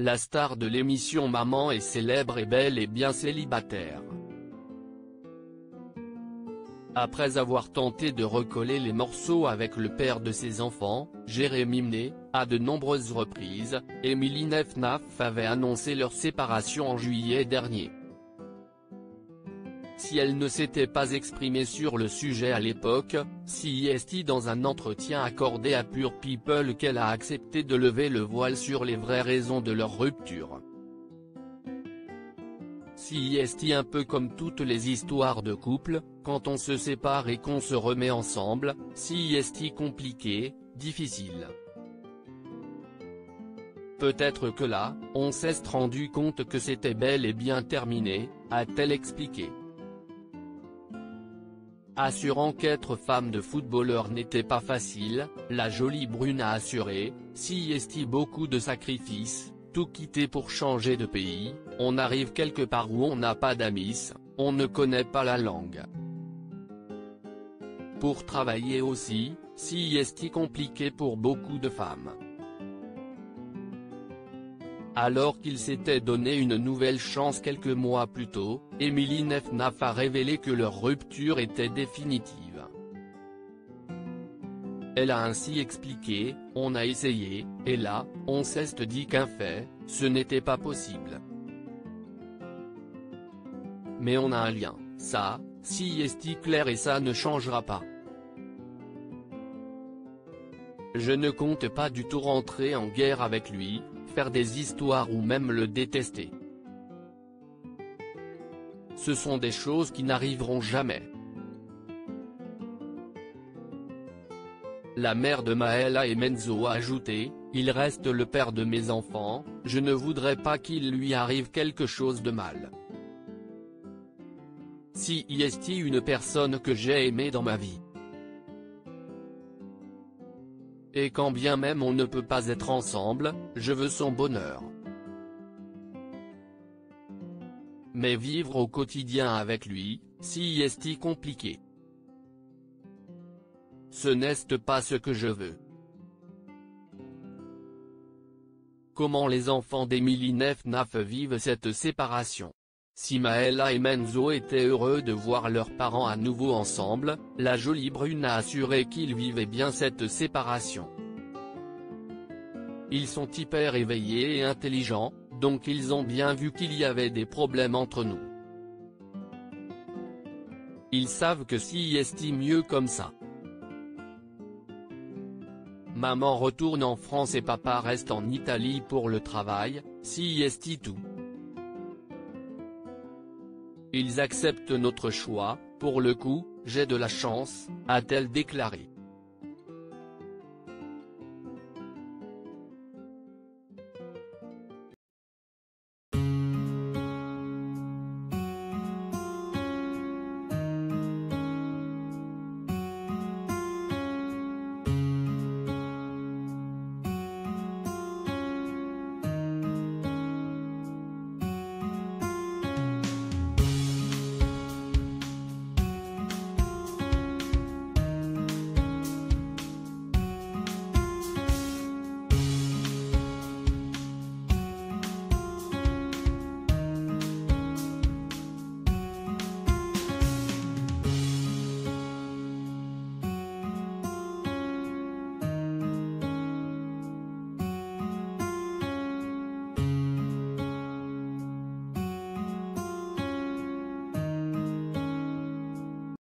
la star de l'émission Maman est célèbre et bel et bien célibataire. Après avoir tenté de recoller les morceaux avec le père de ses enfants, Jérémy Mnet, à de nombreuses reprises, Émilie Nef-Naf avait annoncé leur séparation en juillet dernier. Si elle ne s'était pas exprimée sur le sujet à l'époque, c'est dans un entretien accordé à Pure People qu'elle a accepté de lever le voile sur les vraies raisons de leur rupture. C'est un peu comme toutes les histoires de couple, quand on se sépare et qu'on se remet ensemble, c'est compliqué, difficile. Peut-être que là, on s'est rendu compte que c'était bel et bien terminé, a-t-elle expliqué. Assurant qu'être femme de footballeur n'était pas facile, la jolie brune a assuré, c'est beaucoup de sacrifices, tout quitter pour changer de pays, on arrive quelque part où on n'a pas d'amis, on ne connaît pas la langue. Pour travailler aussi, c'est compliqué pour beaucoup de femmes. Alors qu'il s'était donné une nouvelle chance quelques mois plus tôt, Émilie Nef-Naf a révélé que leur rupture était définitive. Elle a ainsi expliqué, on a essayé, et là, on s'est dit qu'un fait, ce n'était pas possible. Mais on a un lien, ça, c'est clair et ça ne changera pas. Je ne compte pas du tout rentrer en guerre avec lui, faire des histoires ou même le détester. Ce sont des choses qui n'arriveront jamais. La mère de Maëla et Menzo a ajouté, il reste le père de mes enfants, je ne voudrais pas qu'il lui arrive quelque chose de mal. C'est une personne que j'ai aimée dans ma vie. Et quand bien même on ne peut pas être ensemble, je veux son bonheur. Mais vivre au quotidien avec lui, c'est compliqué. Ce n'est pas ce que je veux. Comment les enfants d'Émilie Nef-Naf vivent cette séparation? Si Maëla et Menzo étaient heureux de voir leurs parents à nouveau ensemble, la jolie brune a assuré qu'ils vivaient bien cette séparation. Ils sont hyper éveillés et intelligents, donc ils ont bien vu qu'il y avait des problèmes entre nous. Ils savent que c'est mieux comme ça. Maman retourne en France et papa reste en Italie pour le travail, c'est tout. Ils acceptent notre choix, pour le coup, j'ai de la chance, a-t-elle déclaré.